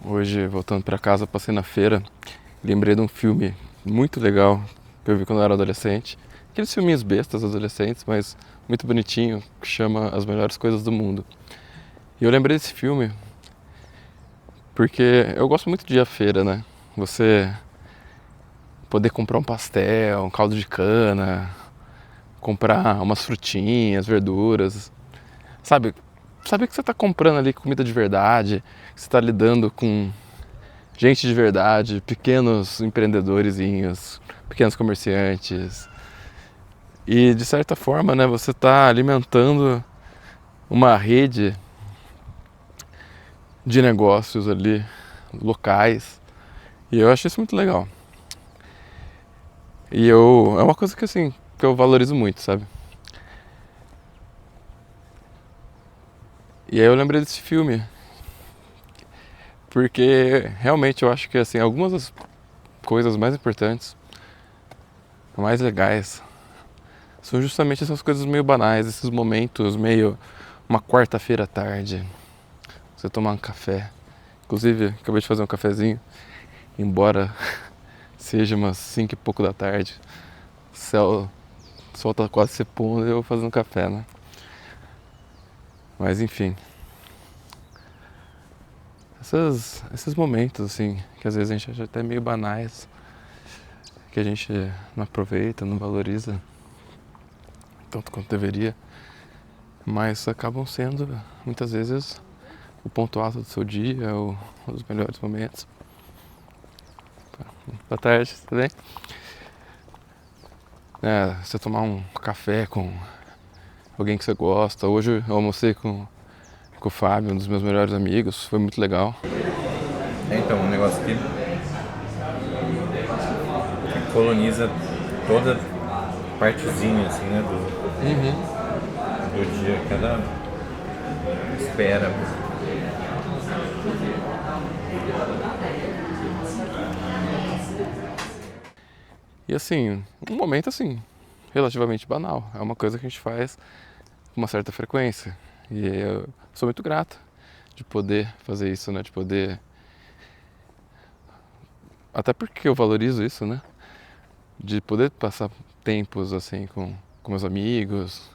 Hoje, voltando pra casa, passei na feira, lembrei de um filme muito legal que eu vi quando eu era adolescente. Aqueles filminhos bestas adolescentes, mas muito bonitinho, que chama As Melhores Coisas do Mundo. E eu lembrei desse filme porque eu gosto muito de ir à feira, né? Você poder comprar um pastel, um caldo de cana, comprar umas frutinhas, verduras, sabe? Saber que você está comprando ali comida de verdade, que você está lidando com gente de verdade, pequenos empreendedorzinhos, pequenos comerciantes. E de certa forma, né, você está alimentando uma rede de negócios ali locais. E eu acho isso muito legal. É uma coisa que assim, que eu valorizo muito, sabe? E aí eu lembrei desse filme, porque realmente eu acho que assim, algumas das coisas mais importantes, mais legais, são justamente essas coisas meio banais, esses momentos meio uma quarta-feira à tarde, você tomar um café. Inclusive, acabei de fazer um cafezinho, embora seja umas 5 e pouco da tarde, o sol tá quase se pondo e eu vou fazer um café, né? Mas enfim, esses momentos assim, que às vezes a gente acha até meio banais, que a gente não aproveita, não valoriza tanto quanto deveria, mas acabam sendo muitas vezes o ponto alto do seu dia, ou os melhores momentos. Boa tarde, tudo bem? Você tomar um café com alguém que você gosta. Hoje eu almocei com o Fábio, um dos meus melhores amigos, foi muito legal. Então, um negócio que coloniza toda partezinha assim, né, do dia, cada espera. E assim, um momento assim, relativamente banal. É uma coisa que a gente faz com uma certa frequência. E eu sou muito grato de poder fazer isso, né? De poder. Até porque eu valorizo isso, né? De poder passar tempos assim com meus amigos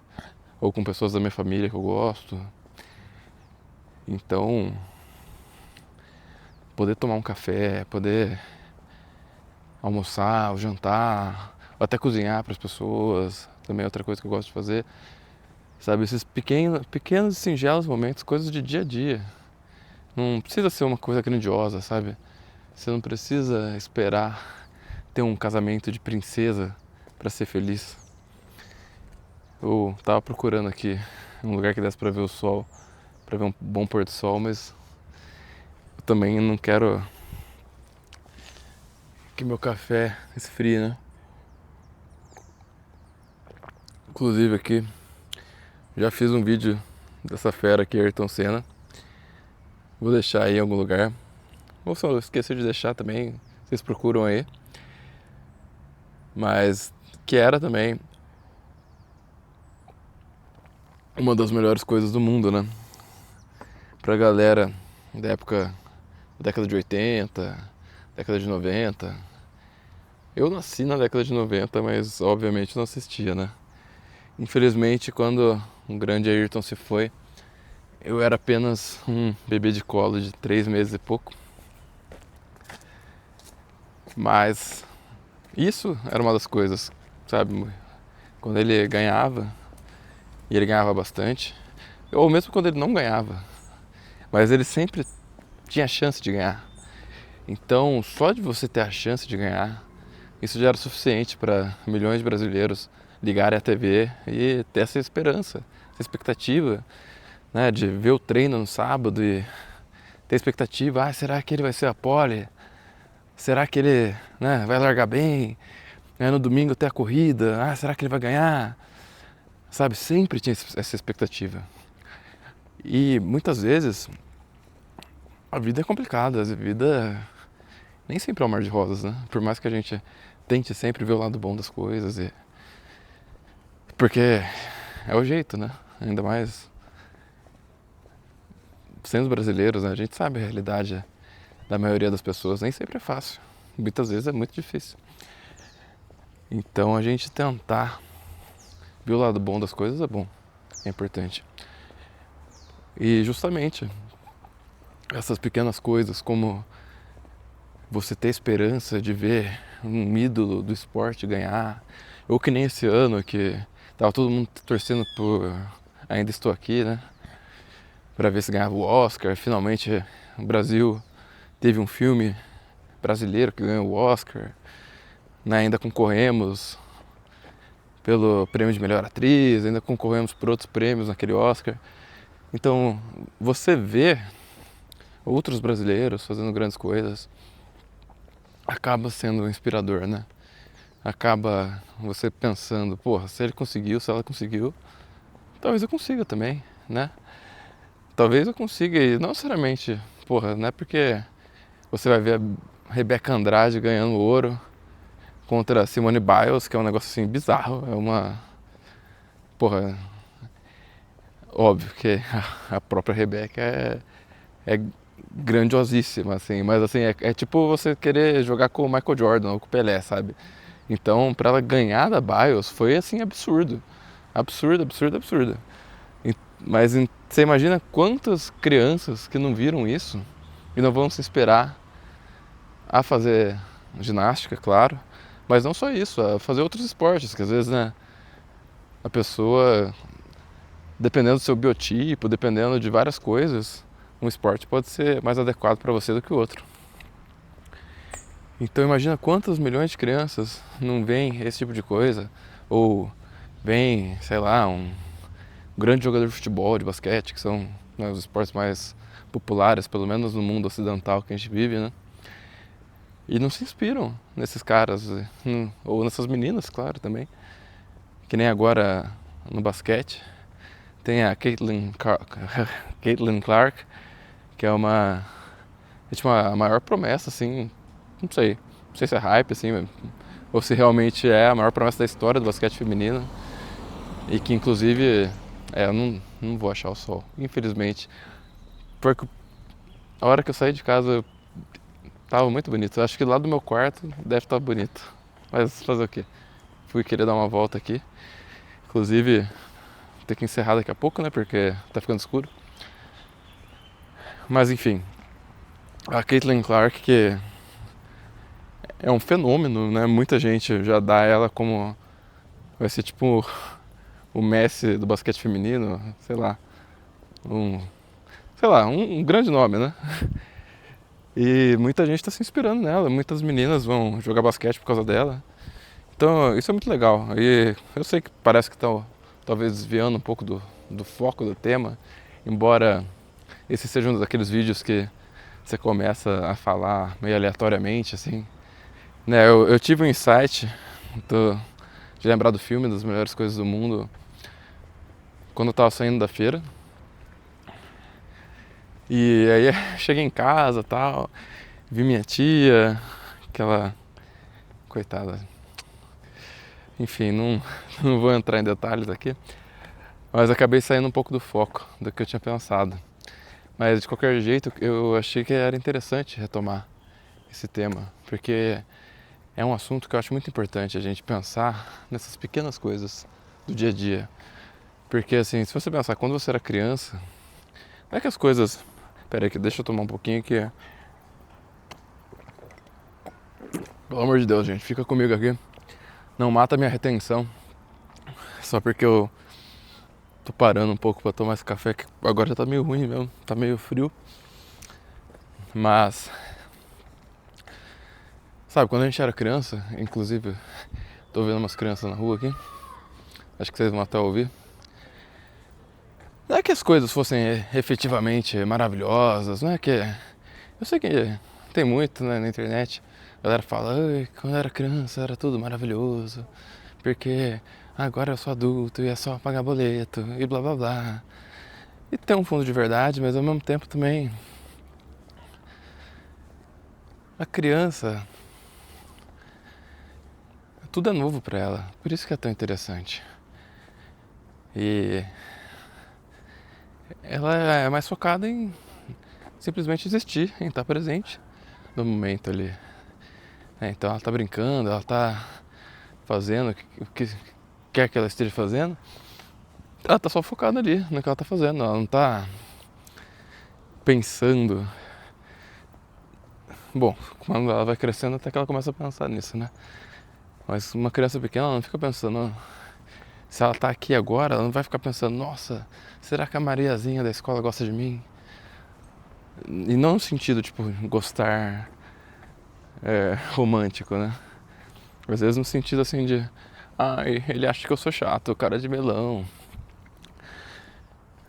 ou com pessoas da minha família que eu gosto. Então, poder tomar um café, poder almoçar, ou jantar, ou até cozinhar para as pessoas, também é outra coisa que eu gosto de fazer. Sabe, esses pequenos e singelos momentos, coisas de dia a dia. Não precisa ser uma coisa grandiosa, sabe? Você não precisa esperar ter um casamento de princesa para ser feliz. Eu tava procurando aqui um lugar que desse para ver o sol, para ver um bom pôr do sol, mas eu também não quero que meu café esfrie, né? Inclusive aqui, já fiz um vídeo dessa fera aqui, Ayrton Senna. Vou deixar aí em algum lugar. Ou se eu esquecer de deixar também, vocês procuram aí. Mas que era também uma das melhores coisas do mundo, né? Pra galera da época, da década de 80, década de 90. Eu nasci na década de 90, mas obviamente não assistia, né? Infelizmente, quando o grande Ayrton se foi, eu era apenas um bebê de colo de 3 meses e pouco. Mas isso era uma das coisas, sabe? Quando ele ganhava, e ele ganhava bastante, ou mesmo quando ele não ganhava, mas ele sempre tinha a chance de ganhar. Então, só de você ter a chance de ganhar, isso já era suficiente para milhões de brasileiros ligarem à TV e ter essa esperança, essa expectativa, né, de ver o treino no sábado e ter expectativa, será que ele vai ser a pole? Será que ele, né, vai largar bem? No domingo ter a corrida, será que ele vai ganhar? Sabe, sempre tinha essa expectativa. E muitas vezes a vida é complicada, a vida nem sempre é um mar de rosas, né? Por mais que a gente tente sempre ver o lado bom das coisas, porque é o jeito, né? Ainda mais sendo brasileiros, né? A gente sabe a realidade da maioria das pessoas nem sempre é fácil. Muitas vezes é muito difícil. Então a gente tentar ver o lado bom das coisas é bom, é importante. E justamente essas pequenas coisas, como você ter esperança de ver um ídolo do esporte ganhar, ou que nem esse ano que tava todo mundo torcendo por Ainda Estou Aqui, né? Pra ver se ganhava o Oscar. Finalmente o Brasil teve um filme brasileiro que ganhou o Oscar, né? Ainda concorremos pelo prêmio de melhor atriz, ainda concorremos por outros prêmios naquele Oscar. Então, você vê outros brasileiros fazendo grandes coisas acaba sendo inspirador, né? Acaba você pensando, porra, se ele conseguiu, se ela conseguiu, talvez eu consiga também, né? Talvez eu consiga, e não necessariamente, porra, não é porque você vai ver a Rebeca Andrade ganhando ouro contra a Simone Biles, que é um negócio assim bizarro, é uma... Porra, óbvio que a própria Rebeca é grandiosíssima, assim, mas assim, é tipo você querer jogar com o Michael Jordan ou com o Pelé, sabe? Então, pra ela ganhar da Biles foi assim absurdo. Absurdo, absurdo, absurdo. Mas você imagina quantas crianças que não viram isso e não vão se esperar a fazer ginástica, claro, mas não só isso, a fazer outros esportes, que às vezes, né, a pessoa, dependendo do seu biotipo, dependendo de várias coisas, um esporte pode ser mais adequado para você do que o outro. Então imagina quantas milhões de crianças não veem esse tipo de coisa, ou veem, sei lá, um grande jogador de futebol, de basquete, que são, né, os esportes mais populares, pelo menos no mundo ocidental que a gente vive, né? E não se inspiram nesses caras, ou nessas meninas, claro, também. Que nem agora no basquete, tem a Caitlin Clark, que é uma, é tipo a maior promessa, assim, não sei se é hype, assim, ou se realmente é a maior promessa da história do basquete feminino. E que inclusive, eu não vou achar o sol, infelizmente. Porque a hora que eu saí de casa tava muito bonito. Eu acho que lá do meu quarto deve estar bonito. Mas fazer o quê? Fui querer dar uma volta aqui. Inclusive, vou ter que encerrar daqui a pouco, né? Porque tá ficando escuro. Mas enfim, a Caitlin Clark, que é um fenômeno, né? Muita gente já dá ela como... Vai ser tipo o Messi do basquete feminino, sei lá. Um grande nome, né? E muita gente está se inspirando nela, muitas meninas vão jogar basquete por causa dela. Então isso é muito legal. E eu sei que parece que está talvez desviando um pouco do foco do tema, embora esse seja um daqueles vídeos que você começa a falar meio aleatoriamente, assim. Né, eu tive um insight de lembrar do filme, das melhores coisas do mundo, quando eu estava saindo da feira. E aí cheguei em casa e tal, vi minha tia, aquela coitada. Enfim, não vou entrar em detalhes aqui, mas acabei saindo um pouco do foco do que eu tinha pensado. Mas de qualquer jeito, eu achei que era interessante retomar esse tema, porque é um assunto que eu acho muito importante a gente pensar nessas pequenas coisas do dia a dia. Porque assim, se você pensar, quando você era criança, não é que as coisas... Pera aí, deixa eu tomar um pouquinho aqui. Pelo amor de Deus, gente, fica comigo aqui. Não mata a minha retenção. Só porque eu tô parando um pouco pra tomar esse café, que agora já tá meio ruim mesmo, tá meio frio. Mas... Sabe, quando a gente era criança, inclusive, tô vendo umas crianças na rua aqui. Acho que vocês vão até ouvir. Não é que as coisas fossem efetivamente maravilhosas, não é que... Eu sei que tem muito, né, na internet. A galera fala, quando eu era criança era tudo maravilhoso, porque agora eu sou adulto e é só pagar boleto e blá blá blá. E tem um fundo de verdade, mas ao mesmo tempo também... A criança... Tudo é novo pra ela, por isso que é tão interessante. E... ela é mais focada em simplesmente existir, em estar presente. no momento ali. Então ela tá brincando, ela tá fazendo o que quer que ela esteja fazendo. Ela tá só focada ali no que ela tá fazendo, ela não tá pensando. Bom, quando ela vai crescendo até que ela começa a pensar nisso, né? Mas uma criança pequena ela não fica pensando, se ela tá aqui agora, ela não vai ficar pensando, nossa, será que a Mariazinha da escola gosta de mim? E não no sentido, tipo, gostar romântico, né? Às vezes no sentido assim de, ai, ele acha que eu sou chato, cara de melão.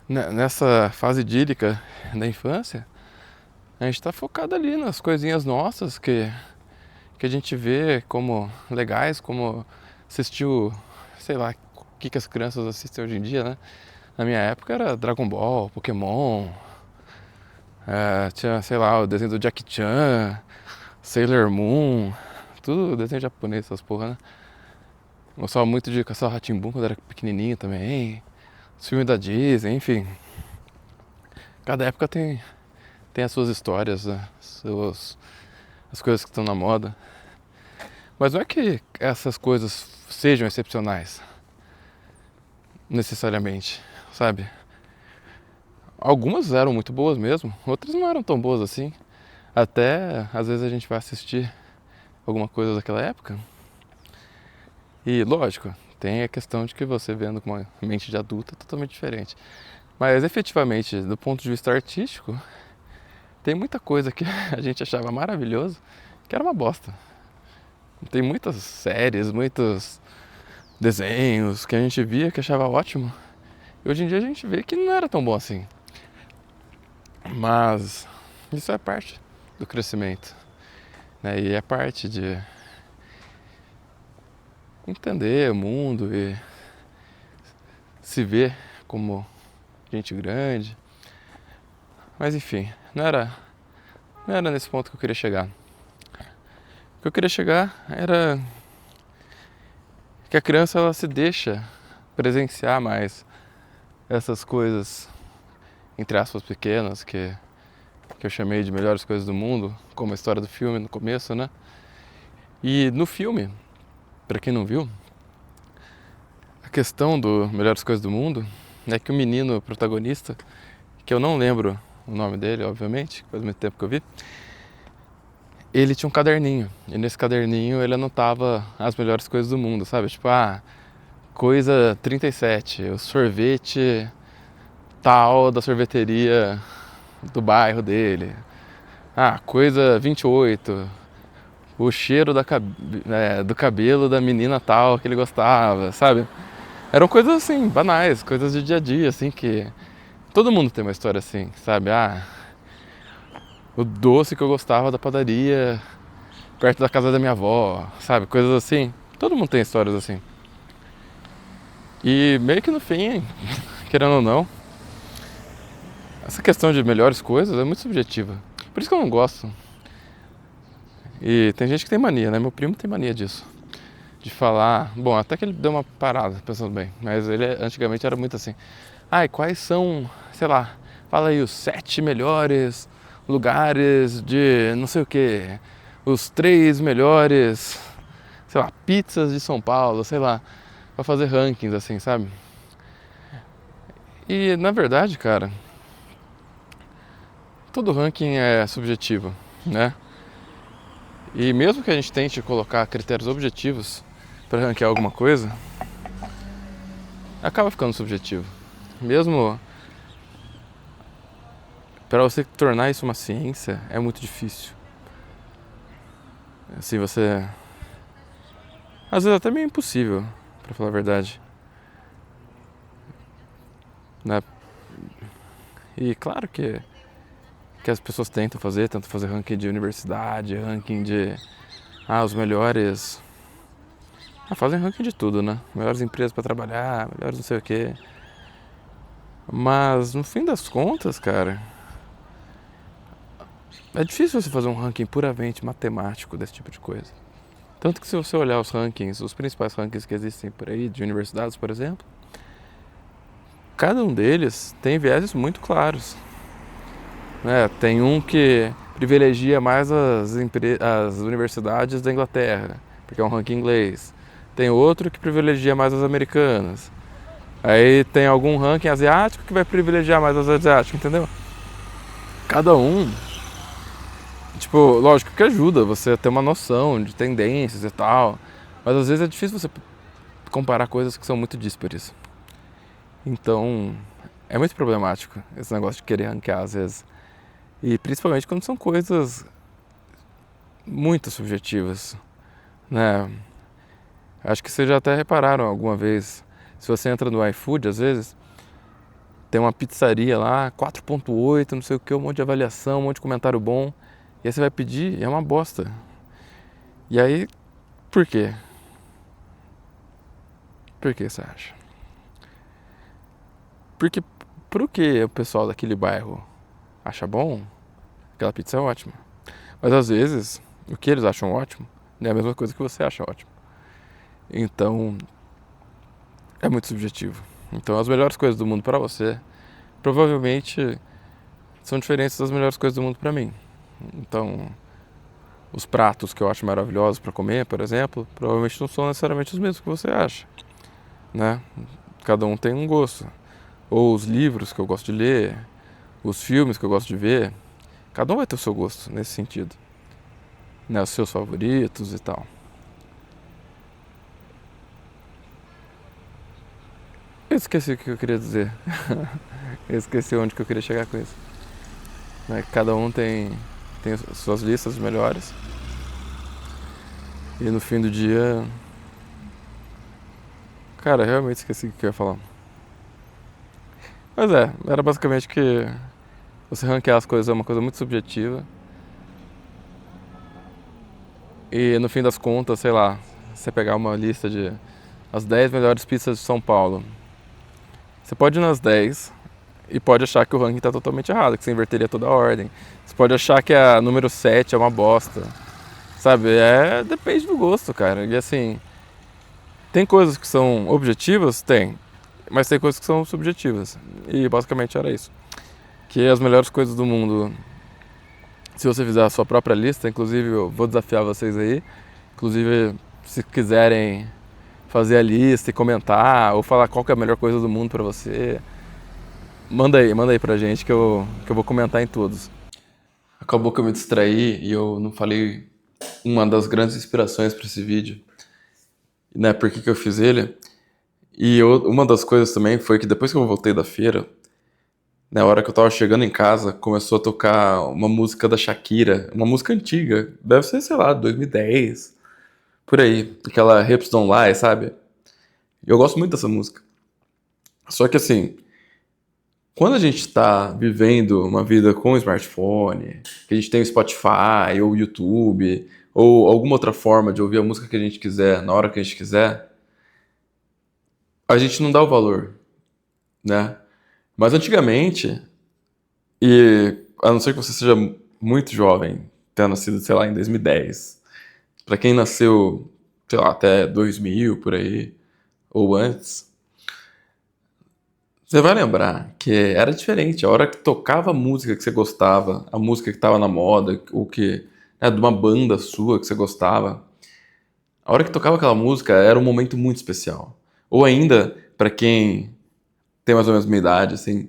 Nessa fase idílica da infância, a gente tá focado ali nas coisinhas nossas que a gente vê como legais, como assistiu, sei lá, o que as crianças assistem hoje em dia, né? Na minha época era Dragon Ball, Pokémon, tinha, sei lá, o desenho do Jackie Chan, Sailor Moon, tudo desenho japonês, essas porra, né? Gostava muito de Castelo Rá-Tim-Bum quando era pequenininho também, os filmes da Disney, enfim. Cada época tem as suas histórias, né? As coisas que estão na moda. Mas não é que essas coisas sejam excepcionais, necessariamente, sabe? Algumas eram muito boas mesmo, outras não eram tão boas assim. Até, às vezes a gente vai assistir alguma coisa daquela época e, lógico, tem a questão de que você vendo com uma mente de adulto é totalmente diferente. Mas, efetivamente, do ponto de vista artístico, tem muita coisa que a gente achava maravilhoso que era uma bosta. Tem muitas séries, muitos desenhos que a gente via que achava ótimo. E hoje em dia a gente vê que não era tão bom assim. Mas isso é parte do crescimento, né? E é parte de entender o mundo e se ver como gente grande. Mas enfim, não era nesse ponto que eu queria chegar. O que eu queria chegar era que a criança ela se deixa presenciar mais essas coisas, entre aspas, pequenas, que eu chamei de melhores coisas do mundo, como a história do filme no começo, né? E no filme, pra quem não viu, a questão do Melhores Coisas do Mundo é que o menino protagonista, que eu não lembro o nome dele, obviamente, faz muito tempo que eu vi, ele tinha um caderninho, e nesse caderninho ele anotava as melhores coisas do mundo, sabe? Tipo, coisa 37, o sorvete tal da sorveteria do bairro dele. Coisa 28, o cheiro do cabelo da menina tal que ele gostava, sabe? Eram coisas assim, banais, coisas de dia a dia, assim, que todo mundo tem uma história assim, sabe? O doce que eu gostava da padaria perto da casa da minha avó, sabe? Coisas assim. Todo mundo tem histórias assim. E meio que no fim, querendo ou não, essa questão de melhores coisas é muito subjetiva. Por isso que eu não gosto. E tem gente que tem mania, né? Meu primo tem mania disso. De falar... Bom, até que ele deu uma parada, pensando bem. Mas ele antigamente era muito assim. Quais são, sei lá, fala aí os 7 melhores lugares de não sei o que. Os 3 melhores, sei lá, pizzas de São Paulo, sei lá. Pra fazer rankings, assim, sabe? E, na verdade, cara... Todo ranking é subjetivo, né? E mesmo que a gente tente colocar critérios objetivos para ranquear alguma coisa, acaba ficando subjetivo. Mesmo para você tornar isso uma ciência, é muito difícil. Assim, você... Às vezes até meio impossível, para falar a verdade. Né? E claro que as pessoas tentam fazer ranking de universidade, ranking de os melhores, fazem ranking de tudo, né? Melhores empresas para trabalhar, melhores não sei o quê. Mas no fim das contas, cara, é difícil você fazer um ranking puramente matemático desse tipo de coisa. Tanto que se você olhar os rankings, os principais rankings que existem por aí, de universidades, por exemplo, cada um deles tem vieses muito claros. Tem um que privilegia mais as universidades da Inglaterra, porque é um ranking inglês. Tem outro que privilegia mais as americanas. Aí tem algum ranking asiático que vai privilegiar mais as asiáticas, entendeu? Cada um, tipo, lógico que ajuda você a ter uma noção de tendências e tal, mas às vezes é difícil você comparar coisas que são muito díspares. Então, é muito problemático esse negócio de querer ranquear às vezes. E principalmente quando são coisas muito subjetivas, né? Acho que vocês já até repararam alguma vez, se você entra no iFood, às vezes, tem uma pizzaria lá, 4.8, não sei o que, um monte de avaliação, um monte de comentário bom, e aí você vai pedir e é uma bosta. E aí, por quê? Por que você acha? Porque pro que o pessoal daquele bairro acha bom, aquela pizza é ótima. Mas às vezes, o que eles acham ótimo não é a mesma coisa que você acha ótimo. Então, é muito subjetivo. Então, as melhores coisas do mundo para você, provavelmente, são diferentes das melhores coisas do mundo para mim. Então, os pratos que eu acho maravilhosos para comer, por exemplo, provavelmente não são necessariamente os mesmos que você acha, né? Cada um tem um gosto. Ou os livros que eu gosto de ler, os filmes que eu gosto de ver, cada um vai ter o seu gosto nesse sentido, né? Os seus favoritos e tal. Eu esqueci o que eu queria dizer. Eu esqueci onde que eu queria chegar com isso. Né? Cada um tem suas listas melhores. E no fim do dia... Cara, realmente esqueci o que eu ia falar. Mas era basicamente que você ranquear as coisas é uma coisa muito subjetiva. E no fim das contas, sei lá, você pegar uma lista de as 10 melhores pizzas de São Paulo. Você pode ir nas 10 e pode achar que o ranking está totalmente errado, que você inverteria toda a ordem. Você pode achar que a número 7 é uma bosta. Sabe? Depende do gosto, cara. E assim, tem coisas que são objetivas? Tem. Mas tem coisas que são subjetivas. E basicamente era isso. Que as melhores coisas do mundo, se você fizer a sua própria lista, inclusive eu vou desafiar vocês aí. Inclusive, se quiserem fazer a lista e comentar, ou falar qual que é a melhor coisa do mundo pra você, manda aí pra gente que eu vou comentar em todos. Acabou que eu me distraí e eu não falei uma das grandes inspirações para esse vídeo, né? Por que eu fiz ele? E uma das coisas também foi que depois que eu voltei da feira, na hora que eu tava chegando em casa, começou a tocar uma música da Shakira, uma música antiga, deve ser, sei lá, 2010, por aí, aquela Hips Don't Lie, sabe? Eu gosto muito dessa música. Só que assim, quando a gente tá vivendo uma vida com smartphone, que a gente tem o Spotify ou o YouTube, ou alguma outra forma de ouvir a música que a gente quiser, na hora que a gente quiser, a gente não dá o valor, né? Mas antigamente, e a não ser que você seja muito jovem, tenha nascido, sei lá, em 2010, pra quem nasceu, sei lá, até 2000, por aí, ou antes, você vai lembrar que era diferente. A hora que tocava a música que você gostava, a música que tava na moda, ou que, né, de uma banda sua que você gostava, a hora que tocava aquela música era um momento muito especial. Ou ainda, pra quem tem mais ou menos a minha idade, assim,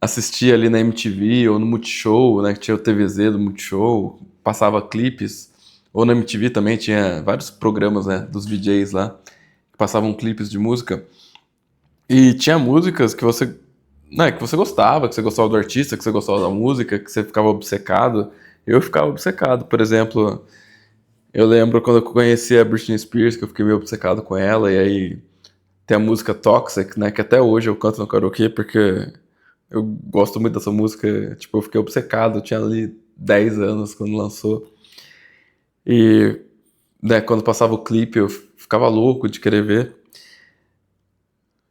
assistia ali na MTV ou no Multishow, né, que tinha o TVZ do Multishow, passava clipes, ou na MTV também tinha vários programas, né, dos DJs lá, que passavam clipes de música, e tinha músicas que você, né, que você gostava do artista, que você gostava da música, que você ficava obcecado. Eu ficava obcecado, por exemplo, eu lembro quando eu conheci a Britney Spears, que eu fiquei meio obcecado com ela, e aí tem a música Toxic, né, que até hoje eu canto no karaokê, porque eu gosto muito dessa música, tipo, eu fiquei obcecado, eu tinha ali 10 anos quando lançou. E, né, quando passava o clipe eu ficava louco de querer ver.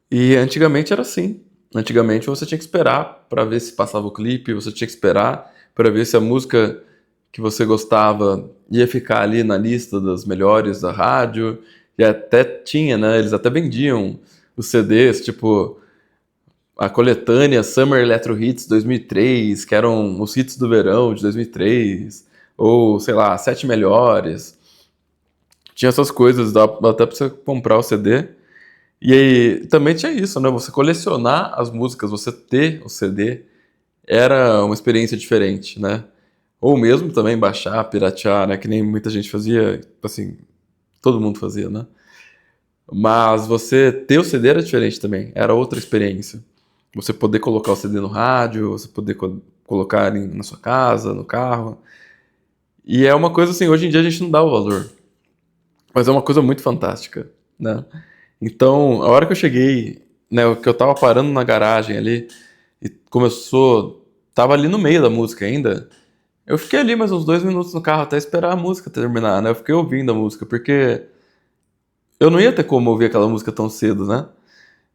E antigamente era assim. Antigamente você tinha que esperar pra ver se passava o clipe, você tinha que esperar pra ver se a música que você gostava ia ficar ali na lista das melhores da rádio. E até tinha, né, eles até vendiam os CDs, tipo, a coletânea Summer Electro Hits 2003, que eram os hits do verão de 2003, ou, sei lá, 7 melhores. Tinha essas coisas, dá até pra você comprar o CD. E aí, também tinha isso, né? Você colecionar as músicas, você ter o CD, era uma experiência diferente, né? Ou mesmo também baixar, piratear, né? Que nem muita gente fazia, assim, todo mundo fazia, né? Mas você ter o CD era diferente também, era outra experiência. Você poder colocar o CD no rádio, você poder colocar na sua casa, no carro. E é uma coisa assim, hoje em dia a gente não dá o valor, mas é uma coisa muito fantástica, né? Então, a hora que eu cheguei, né, que eu tava parando na garagem ali, e começou, tava ali no meio da música ainda, eu fiquei ali mais uns 2 minutos no carro até esperar a música terminar, né? Eu fiquei ouvindo a música, porque eu não ia ter como ouvir aquela música tão cedo, né?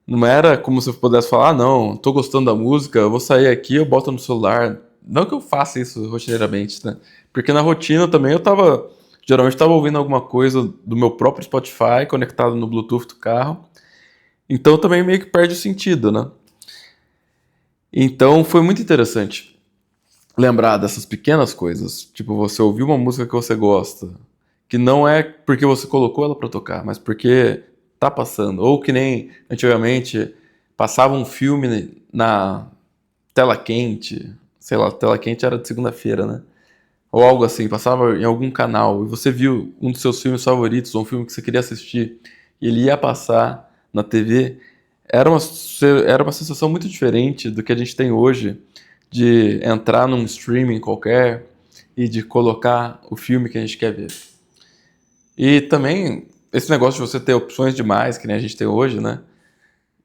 Não era como se eu pudesse falar, ah, não, tô gostando da música, eu vou sair aqui, eu boto no celular. Não que eu faça isso rotineiramente, né? Porque na rotina também geralmente tava ouvindo alguma coisa do meu próprio Spotify, conectado no Bluetooth do carro. Então também meio que perde o sentido, né? Então foi muito interessante lembrar dessas pequenas coisas. Tipo, você ouvir uma música que você gosta, que não é porque você colocou ela pra tocar, mas porque tá passando. Ou que nem antigamente passava um filme na tela quente, sei lá, tela quente era de segunda-feira, né? Ou algo assim, passava em algum canal e você viu um dos seus filmes favoritos, ou um filme que você queria assistir, e ele ia passar na TV, era uma sensação muito diferente do que a gente tem hoje, de entrar num streaming qualquer e de colocar o filme que a gente quer ver. E também esse negócio de você ter opções demais, que nem a gente tem hoje, né?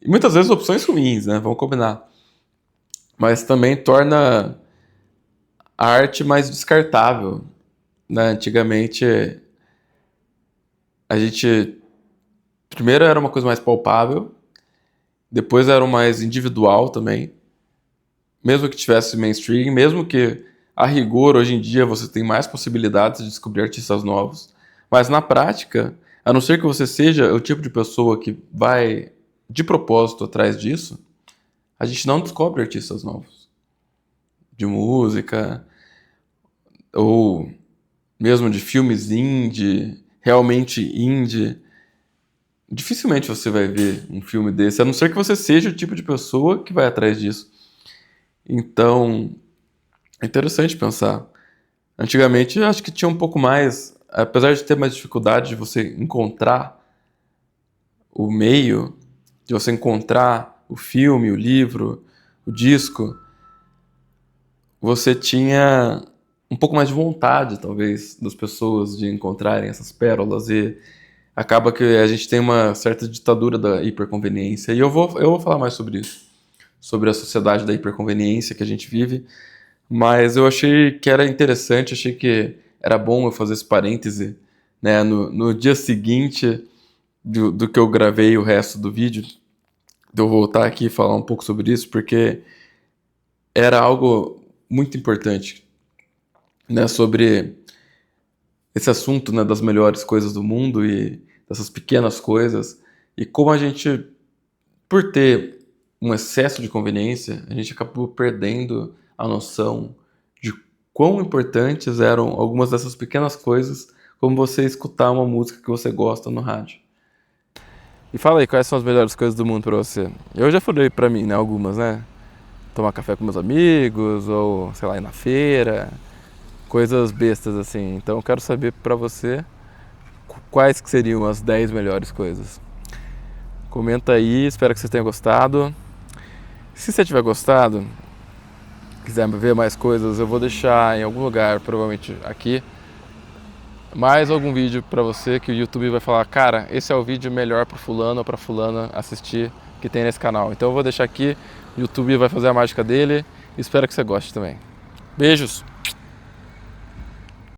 E muitas vezes opções ruins, né? Vamos combinar. Mas também torna a arte mais descartável, né? Antigamente a gente primeiro era uma coisa mais palpável, depois era mais individual também, mesmo que tivesse mainstream, mesmo que a rigor hoje em dia você tem mais possibilidades de descobrir artistas novos, mas na prática, a não ser que você seja o tipo de pessoa que vai de propósito atrás disso, a gente não descobre artistas novos de música ou mesmo de filmes indie, realmente indie. Dificilmente você vai ver um filme desse, a não ser que você seja o tipo de pessoa que vai atrás disso. Então, é interessante pensar. Antigamente, eu acho que tinha um pouco mais, apesar de ter mais dificuldade de você encontrar o meio, de você encontrar o filme, o livro, o disco, você tinha um pouco mais de vontade, talvez, das pessoas de encontrarem essas pérolas e acaba que a gente tem uma certa ditadura da hiperconveniência. E eu vou falar mais sobre isso, sobre a sociedade da hiperconveniência que a gente vive, mas eu achei que era interessante, achei que era bom eu fazer esse parêntese, né, no dia seguinte do que eu gravei o resto do vídeo, de eu voltar aqui e falar um pouco sobre isso, porque era algo muito importante, né, sobre esse assunto, né, das melhores coisas do mundo e dessas pequenas coisas, e como a gente, por ter um excesso de conveniência, a gente acabou perdendo a noção de quão importantes eram algumas dessas pequenas coisas, como você escutar uma música que você gosta no rádio. E fala aí, quais são as melhores coisas do mundo pra você? Eu já falei pra mim, né, algumas, né? Tomar café com meus amigos, ou, sei lá, ir na feira, coisas bestas assim. Então eu quero saber pra você quais que seriam as 10 melhores coisas. Comenta aí, espero que você tenha gostado. Se você tiver gostado, quiser ver mais coisas, eu vou deixar em algum lugar, provavelmente aqui, mais algum vídeo pra você que o YouTube vai falar, cara, esse é o vídeo melhor pro fulano ou pra fulana assistir que tem nesse canal. Então eu vou deixar aqui, o YouTube vai fazer a mágica dele e espero que você goste também. Beijos!